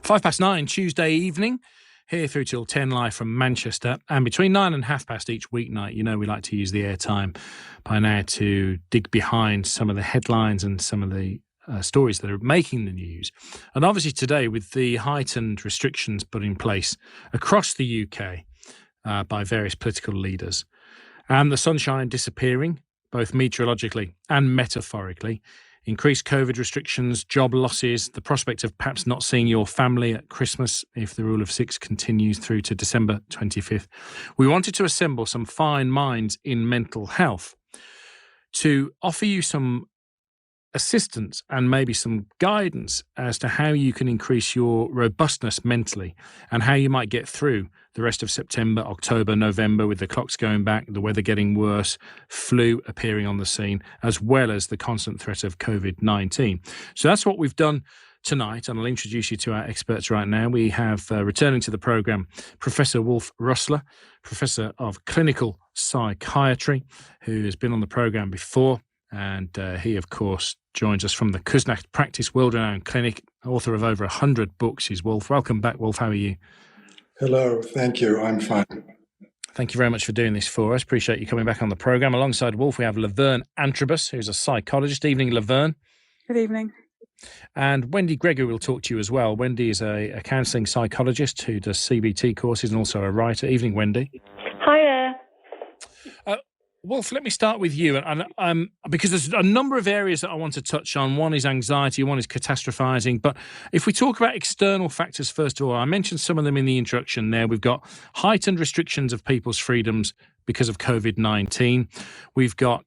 9:05 Tuesday evening, here through till 10 live from Manchester. And between 9 and 9:30 each weeknight, you know we like to use the airtime by now to dig behind some of the headlines and some of the stories that are making the news. And obviously today, with the heightened restrictions put in place across the UK by various political leaders, and the sunshine disappearing, both meteorologically and metaphorically, increased COVID restrictions, job losses, the prospect of perhaps not seeing your family at Christmas if the rule of six continues through to December 25th. We wanted to assemble some fine minds in mental health to offer you some assistance and maybe some guidance as to how you can increase your robustness mentally and how you might get through the rest of September, October, November, with the clocks going back, the weather getting worse, flu appearing on the scene, as well as the constant threat of COVID-19. So that's what we've done tonight, and I'll introduce you to our experts right now. We have returning to the programme Professor Wulf Rössler, Professor of Clinical Psychiatry, who has been on the programme before. And he, of course, joins us from the Kuznets Practice World-Renowned Clinic, author of over 100 books. He's Wulf. Welcome back, Wulf. How are you? Hello. Thank you. I'm fine. Thank you very much for doing this for us. Appreciate you coming back on the programme. Alongside Wulf, we have Laverne Antrobus, who's a psychologist. Evening, Laverne. Good evening. And Wendy Gregory will talk to you as well. Wendy is a counselling psychologist who does CBT courses and also a writer. Evening, Wendy. Hi there. Wulf, let me start with you, and because there's a number of areas that I want to touch on. One is anxiety, one is catastrophizing. But if we talk about external factors, first of all, I mentioned some of them in the introduction there. We've got heightened restrictions of people's freedoms because of COVID-19. We've got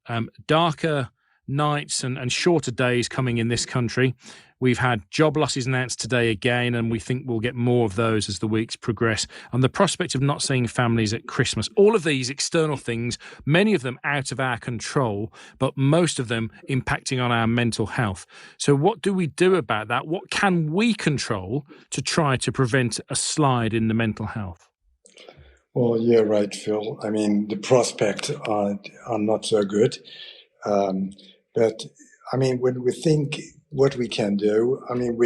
darker nights and shorter days coming in this country. We've had job losses announced today again, and we think we'll get more of those as the weeks progress. And the prospect of not seeing families at Christmas. All of these external things, many of them out of our control, but most of them impacting on our mental health. So what do we do about that? What can we control to try to prevent a slide in the mental health? Well, you're right, Phil. I mean, the prospects are not so good. But I mean, when we think what we can do, I mean,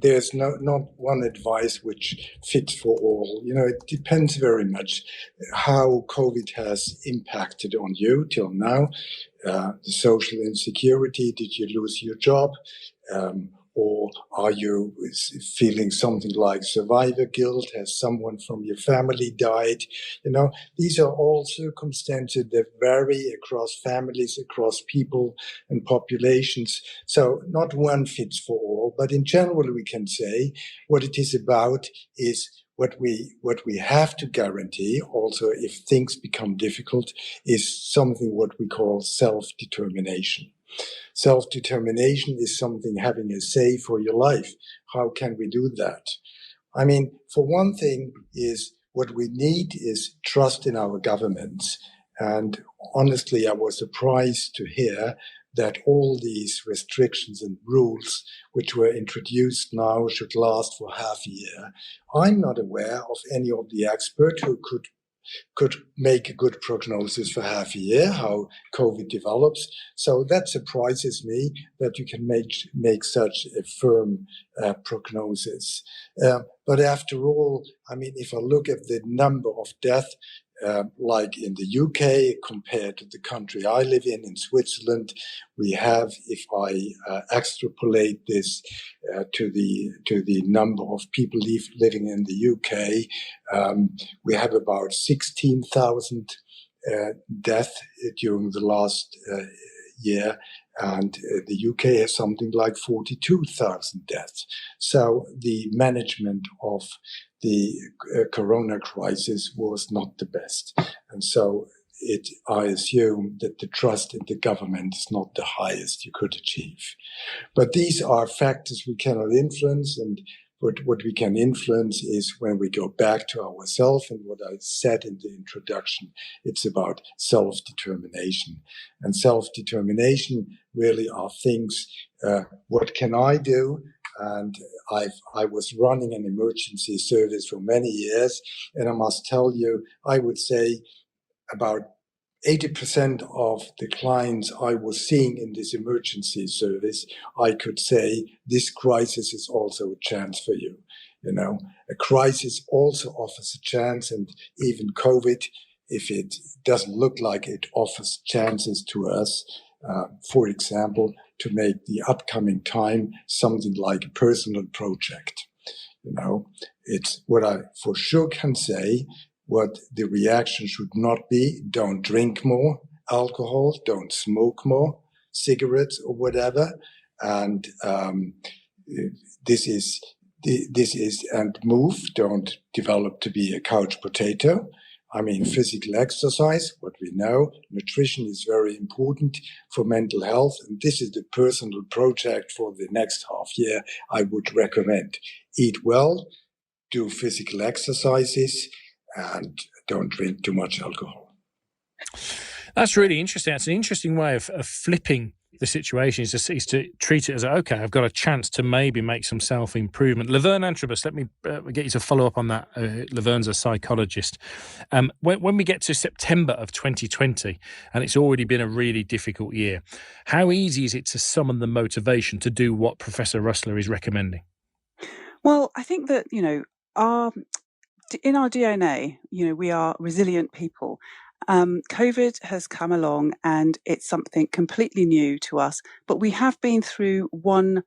there's not one advice which fits for all. You know, it depends very much how COVID has impacted on you till now. The social insecurity, did you lose your job? Or are you feeling something like survivor guilt? Has someone from your family died? You know, these are all circumstances that vary across families, across people and populations. So not one fits for all, but in general, we can say what it is about is what we have to guarantee, also if things become difficult, is something what we call self-determination. Self-determination is something having a say for your life. How can we do that? I mean, for one thing is what we need is trust in our governments. And honestly, I was surprised to hear that all these restrictions and rules which were introduced now should last for half a year. I'm not aware of any of the experts who could make a good prognosis for half a year, how COVID develops. So that surprises me that you can make such a firm prognosis. But after all, I mean, if I look at the number of deaths, like in the UK compared to the country I live in Switzerland, we have, if I extrapolate this to the number of people living in the UK, we have about 16,000 deaths during the last year, and the UK has something like 42,000 deaths. So the management of the corona crisis was not the best. And so I assume that the trust in the government is not the highest you could achieve. But these are factors we cannot influence, and what we can influence is when we go back to ourselves, and what I said in the introduction, it's about self-determination. And self-determination really are things, what can I do? And I was running an emergency service for many years, and I must tell you, I would say about 80% of the clients I was seeing in this emergency service, I could say, this crisis is also a chance for you. A crisis also offers a chance, and even COVID, if it doesn't look like it, offers chances to us, for example, to make the upcoming time something like a personal project. It's what I for sure can say. What the reaction should not be: don't drink more alcohol, don't smoke more cigarettes or whatever. And this is and move. Don't develop to be a couch potato. I mean, physical exercise, what we know, nutrition is very important for mental health. And this is the personal project for the next half year I would recommend. Eat well, do physical exercises, and don't drink too much alcohol. That's really interesting. That's an interesting way of flipping the situation, is to treat it as, okay, I've got a chance to maybe make some self-improvement. Laverne Antrobus, let me get you to follow up on that. Laverne's a psychologist. When we get to September of 2020, and it's already been a really difficult year, how easy is it to summon the motivation to do what Professor Rössler is recommending? Well, I think that, in our DNA, we are resilient people. COVID has come along and it's something completely new to us, but we have been through one,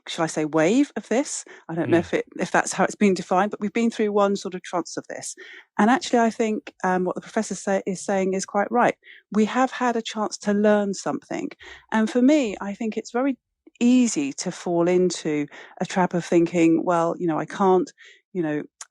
shall I say, wave of this. I don't know if that's how it's been defined, but we've been through one sort of tranche of this. And actually, I think what the professor is saying is quite right. We have had a chance to learn something. And for me, I think it's very easy to fall into a trap of thinking, well, I can't,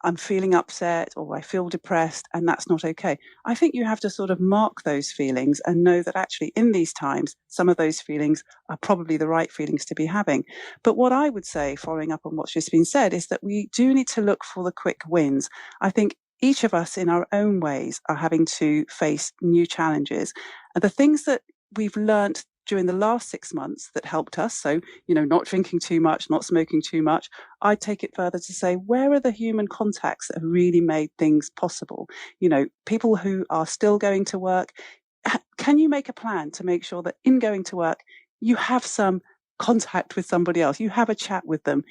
I'm feeling upset or I feel depressed, and that's not okay. I think you have to sort of mark those feelings and know that actually in these times, some of those feelings are probably the right feelings to be having. But what I would say, following up on what's just been said, is that we do need to look for the quick wins. I think each of us in our own ways are having to face new challenges. And the things that we've learnt during the last 6 months that helped us, so, not drinking too much, not smoking too much, I'd take it further to say, where are the human contacts that have really made things possible? People who are still going to work, can you make a plan to make sure that in going to work, you have some contact with somebody else, you have a chat with them?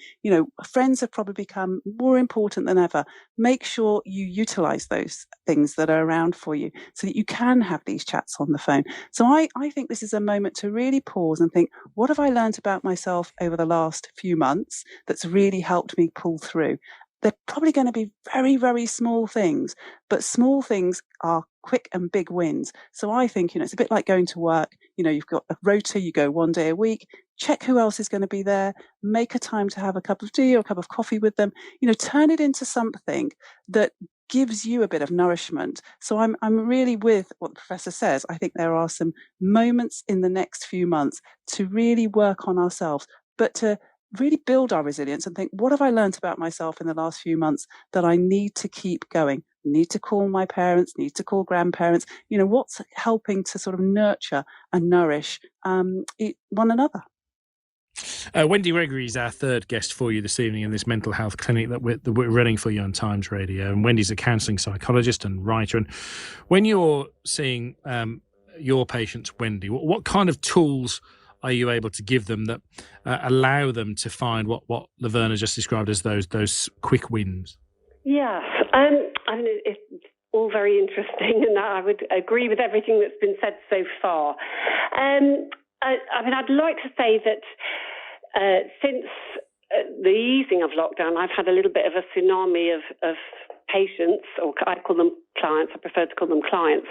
Friends have probably become more important than ever. Make sure you utilize those things that are around for you so that you can have these chats on the phone. So I think this is a moment to really pause and think, what have I learned about myself over the last few months that's really helped me pull through? They're probably going to be very, very small things, but small things are quick and big wins. So I think, it's a bit like going to work. You've got a rota, you go one day a week, check who else is going to be there, make a time to have a cup of tea or a cup of coffee with them, turn it into something that gives you a bit of nourishment. So I'm really with what the professor says. I think there are some moments in the next few months to really work on ourselves, but to really build our resilience and think, what have I learned about myself in the last few months that I need to keep going? Need to call my parents, need to call grandparents, what's helping to sort of nurture and nourish one another. Wendy Gregory is our third guest for you this evening in this mental health clinic that we're running for you on Times Radio. And Wendy's a counselling psychologist and writer. And when you're seeing your patients, Wendy, what kind of tools are you able to give them that allow them to find what Laverne has just described as those quick wins? Yes, I mean, it's all very interesting, and I would agree with everything that's been said so far. I'd like to say that since the easing of lockdown, I've had a little bit of a tsunami of patients, or I call them clients. I prefer to call them clients.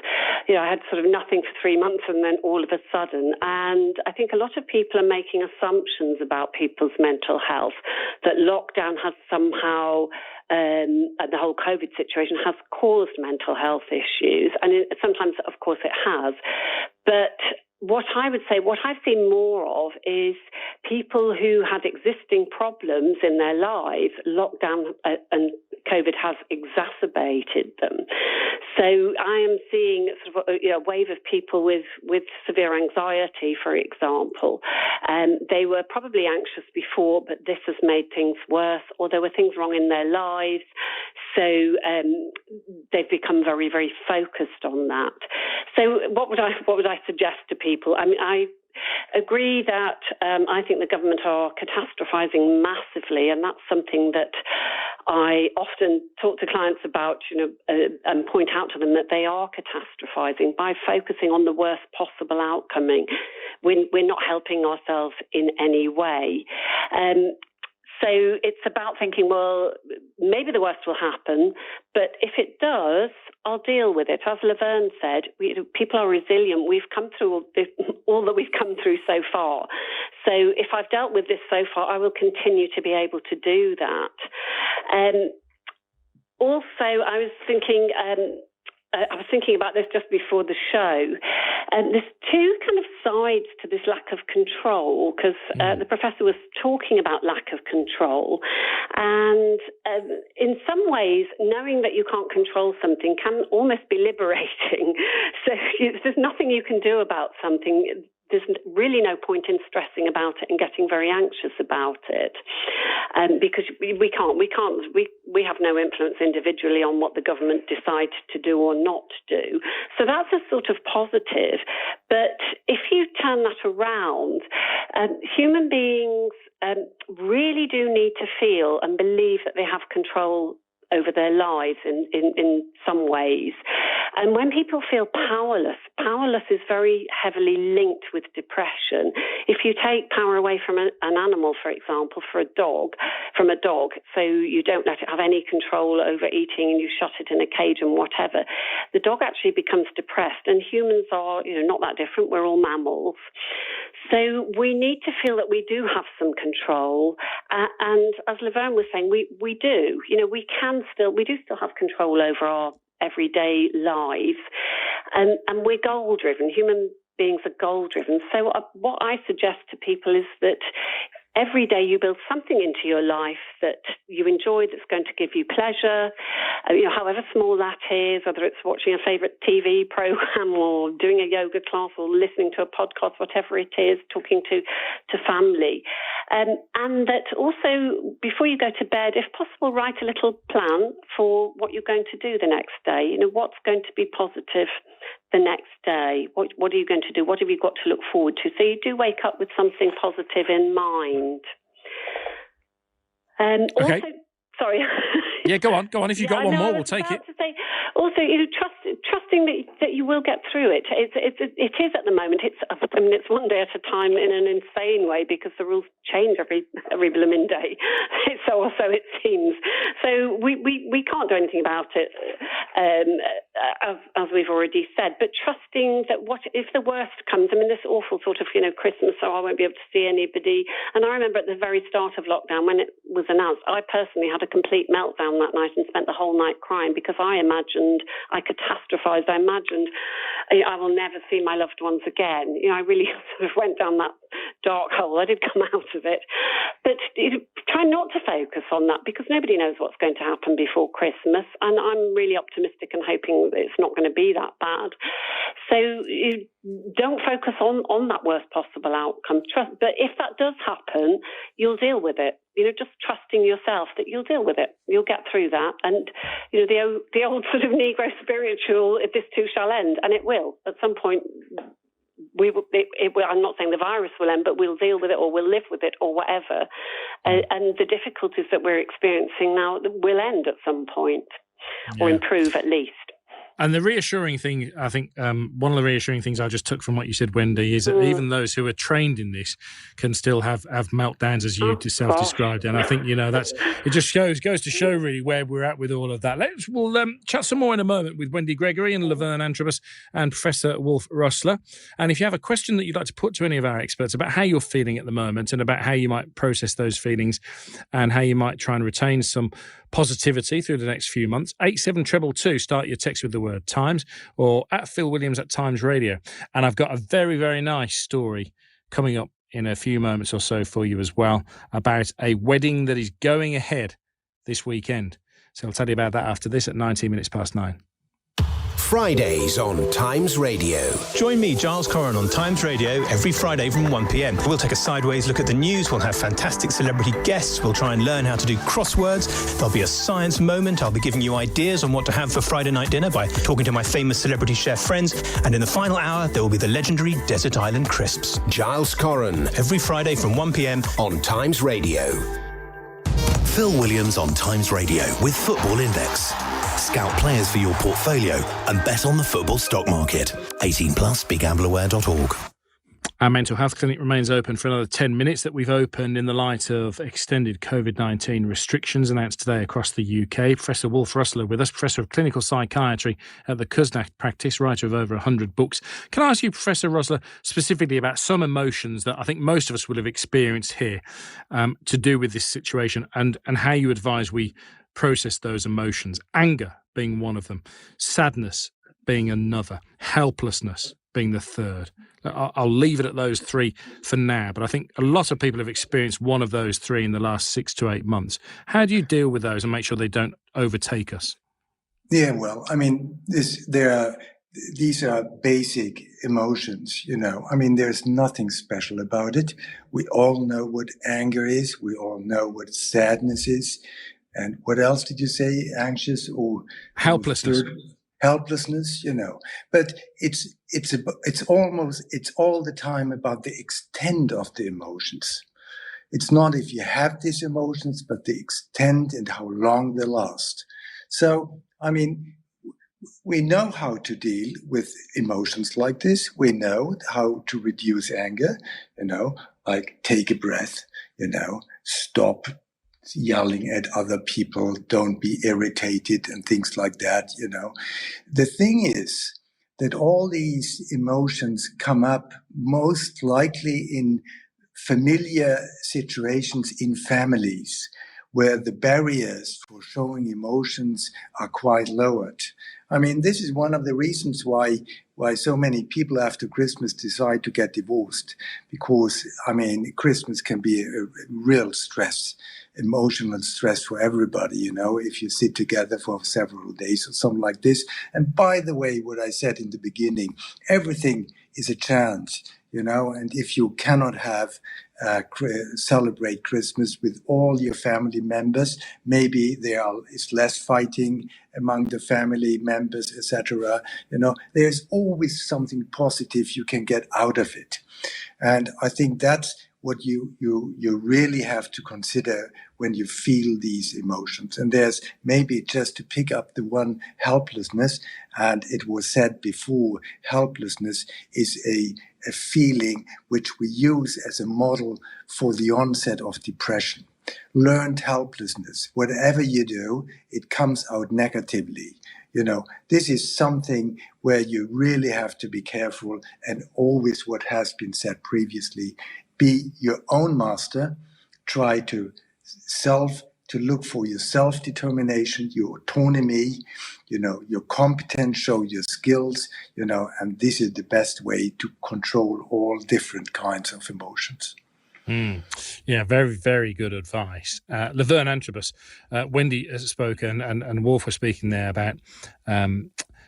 I had sort of nothing for 3 months and then all of a sudden. And I think a lot of people are making assumptions about people's mental health, that lockdown has somehow, the whole COVID situation has caused mental health issues. And sometimes, of course, it has. But what I would say, what I've seen more of is people who had existing problems in their lives. Lockdown and COVID has exacerbated them. So I am seeing sort of a wave of people with severe anxiety, for example. They were probably anxious before, but this has made things worse, or there were things wrong in their lives. So they've become very, very focused on that. So what would I suggest to people? I mean, I agree that I think the government are catastrophizing massively, and that's something that I often talk to clients about, and point out to them that they are catastrophizing by focusing on the worst possible outcome. We're not helping ourselves in any way. So it's about thinking, well, maybe the worst will happen, but if it does, I'll deal with it. As Laverne said, people are resilient. We've come through all that we've come through so far. So if I've dealt with this so far, I will continue to be able to do that. Also, I was thinking about this just before the show. There's two kind of sides to this lack of control, because the professor was talking about lack of control. And in some ways, knowing that you can't control something can almost be liberating. So there's nothing you can do about something. There's really no point in stressing about it and getting very anxious about it, because we have no influence individually on what the government decides to do or not do. So that's a sort of positive. But if you turn that around, human beings really do need to feel and believe that they have control over their lives in some ways. And when people feel powerless is very heavily linked with depression. If you take power away from an animal, for example, from a dog, so you don't let it have any control over eating and you shut it in a cage and whatever, the dog actually becomes depressed. And humans are, not that different. We're all mammals. So we need to feel that we do have some control. And as Laverne was saying, we do. We do still have control over our everyday lives. And we're goal-driven. Human beings are goal-driven. So what I suggest to people is that every day you build something into your life that you enjoy, that's going to give you pleasure, however small that is, whether it's watching a favourite TV programme or doing a yoga class or listening to a podcast, whatever it is, talking to family. And that also, before you go to bed, if possible, write a little plan for what you're going to do the next day. What's going to be positive the next day? What are you going to do? What have you got to look forward to? So you do wake up with something positive in mind. Okay. Also, sorry. Yeah, go on. If you've got one more, we'll take it. Also, trusting that you will get through it. It is at the moment. It's one day at a time in an insane way, because the rules change every blooming day. So it seems. So we can't do anything about it, as we've already said. But trusting that what if the worst comes? This awful sort of Christmas, so I won't be able to see anybody. And I remember at the very start of lockdown, when it was announced, I personally had a complete meltdown that night and spent the whole night crying, because I catastrophized. I imagined I will never see my loved ones again. I really sort of went down that dark hole. I did come out of it. But try not to focus on that, because nobody knows what's going to happen before Christmas. And I'm really optimistic and hoping that it's not going to be that bad. So you don't focus on that worst possible outcome. But if that does happen, you'll deal with it. Just trusting yourself that you'll deal with it. You'll get through that. And, the old sort of Negro spiritual, this too shall end, and it will. At some point, I'm not saying the virus will end, but we'll deal with it, or we'll live with it, or whatever. And the difficulties that we're experiencing now will end at some point, or improve at least. And the reassuring thing, I think, one of the reassuring things I just took from what you said, Wendy, is that even those who are trained in this can still have meltdowns, as you yourself described. And I think, it just goes to show really where we're at with all of that. We'll chat some more in a moment with Wendy Gregory and Laverne Antrobus and Professor Wulf Rössler. And if you have a question that you'd like to put to any of our experts about how you're feeling at the moment and about how you might process those feelings and how you might try and retain some positivity through the next few months, 87222, start your text with the word Times, or at Phil Williams at Times Radio. And I've got a very, very nice story coming up in a few moments or so for you as well, about a wedding that is going ahead this weekend. So I'll tell you about that after this at 19 minutes past 9. Fridays on Times Radio. Join me, Giles Corran, on Times Radio every Friday from 1 p.m. We'll take a sideways look at the news. We'll have fantastic celebrity guests. We'll try and learn how to do crosswords. There'll be a science moment. I'll be giving you ideas on what to have for Friday night dinner by talking to my famous celebrity chef friends. And in the final hour, there will be the legendary Desert Island Crisps. Giles Corran. Every Friday from 1 p.m. on Times Radio. Phil Williams on Times Radio with Football Index. Scout players for your portfolio and bet on the football stock market. 18 plus, begambleaware.org. Our mental health clinic remains open for another 10 minutes that we've opened in the light of extended COVID-19 restrictions announced today across the UK. Professor Wulf Rössler with us, Professor of Clinical Psychiatry at the Kuznets practice, writer of over 100 books. Can I ask you, Professor Rössler, specifically about some emotions that I think most of us will have experienced here to do with this situation and how you advise we process those emotions? Anger being one of them, sadness being another, helplessness being the third. I'll leave it at those three for now, but I think a lot of people have experienced one of those three in the last 6 to 8 months. How do you deal with those and make sure they don't overtake us? Yeah, well, I mean, these are basic emotions, you know. I mean, there's nothing special about it. We all know what anger is. We all know what sadness is. And what else did you say? Anxious or helplessness? Helplessness, you know. But it's all the time about the extent of the emotions. It's not if you have these emotions, but the extent and how long they last. So, I mean, we know how to deal with emotions like this. We know how to reduce anger, you know, like take a breath, you know, stop yelling at other people, don't be irritated and things like that, you know. The thing is that all these emotions come up most likely in familiar situations in families where the barriers for showing emotions are quite lowered. I mean, this is one of the reasons why so many people after Christmas decide to get divorced, because, I mean, Christmas can be a real stress, emotional stress for everybody, you know, if you sit together for several days or something like this. And by the way, what I said in the beginning, everything is a chance, you know, and if you cannot celebrate Christmas with all your family members, maybe is less fighting among the family members, etc. You know, there's always something positive you can get out of it. And I think that's what you really have to consider when you feel these emotions. And there's maybe just to pick up the one, helplessness, and it was said before, helplessness is a feeling which we use as a model for the onset of depression. Learned helplessness, whatever you do, it comes out negatively. You know, this is something where you really have to be careful, and always what has been said previously, be your own master, try to look for your self-determination, your autonomy, you know, your competence, show your skills, you know, and this is the best way to control all different kinds of emotions. Yeah, very, very good advice. Laverne Antrobus, Wendy has spoken and Wulf was speaking there about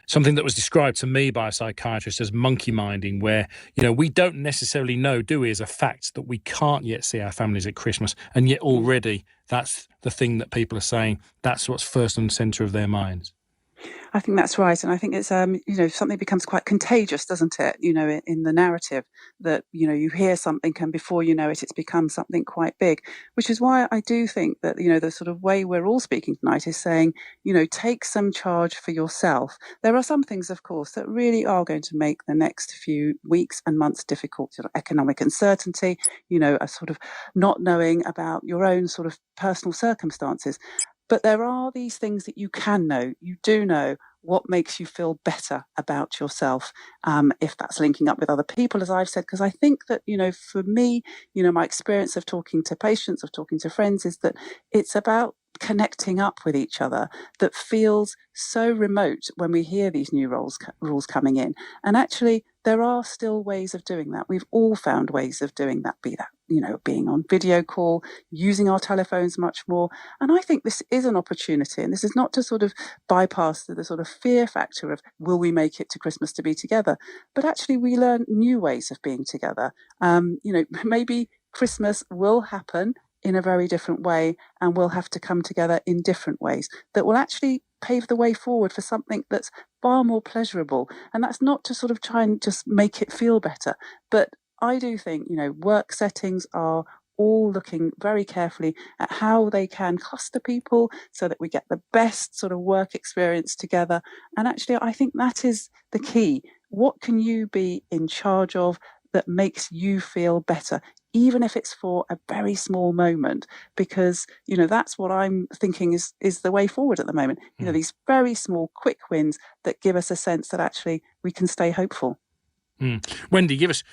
something that was described to me by a psychiatrist as monkey minding, where, you know, we don't necessarily know, do we, as a fact that we can't yet see our families at Christmas, and yet already that's the thing that people are saying, that's what's first and centre of their minds. I think that's right. And I think it's, you know, something becomes quite contagious, doesn't it? You know, in the narrative that, you know, you hear something and before you know it, it's become something quite big, which is why I do think that, you know, the sort of way we're all speaking tonight is saying, you know, take some charge for yourself. There are some things, of course, that really are going to make the next few weeks and months difficult. Sort of economic uncertainty, you know, a sort of not knowing about your own sort of personal circumstances. But there are these things that you can know. You do know what makes you feel better about yourself, if that's linking up with other people, as I've said, because I think that, you know, for me, you know, my experience of talking to patients, of talking to friends, is that it's about connecting up with each other that feels so remote when we hear these new rules coming in. And actually, there are still ways of doing that. We've all found ways of doing that, be that, you know, being on video call, using our telephones much more. And I think this is an opportunity. And this is not to sort of bypass the sort of fear factor of, will we make it to Christmas to be together? But actually, we learn new ways of being together. You know, maybe Christmas will happen in a very different way, and we'll have to come together in different ways that will actually pave the way forward for something that's far more pleasurable. And that's not to sort of try and just make it feel better. But I do think, you know, work settings are all looking very carefully at how they can cluster people so that we get the best sort of work experience together. And actually, I think that is the key. What can you be in charge of that makes you feel better, even if it's for a very small moment? Because, that's what I'm thinking is the way forward at the moment. These very small, quick wins that give us a sense that actually we can stay hopeful. Wendy, give us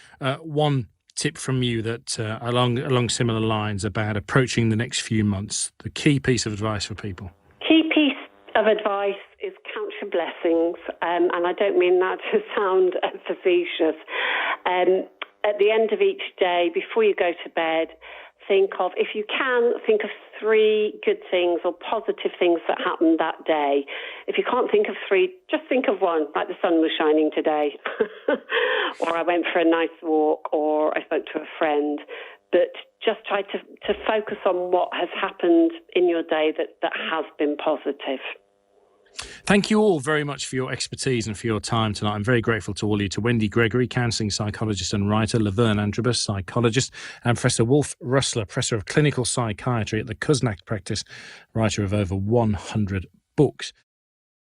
one tip from you that along similar lines about approaching the next few months, the key piece of advice for people. Key piece of advice is count your blessings, and I don't mean that to sound facetious. At the end of each day, before you go to bed, think of 3 good things or positive things that happened that day. If you can't think of 3, just think of one, like the sun was shining today, or I went for a nice walk, or I spoke to a friend. But just try to focus on what has happened in your day that has been positive. Thank you all very much for your expertise and for your time tonight. I'm very grateful to all of you, to Wendy Gregory, counselling psychologist and writer, Laverne Antrobus, psychologist, and Professor Wulf Rössler, Professor of Clinical Psychiatry at the Kuznets Practice, writer of over 100 books.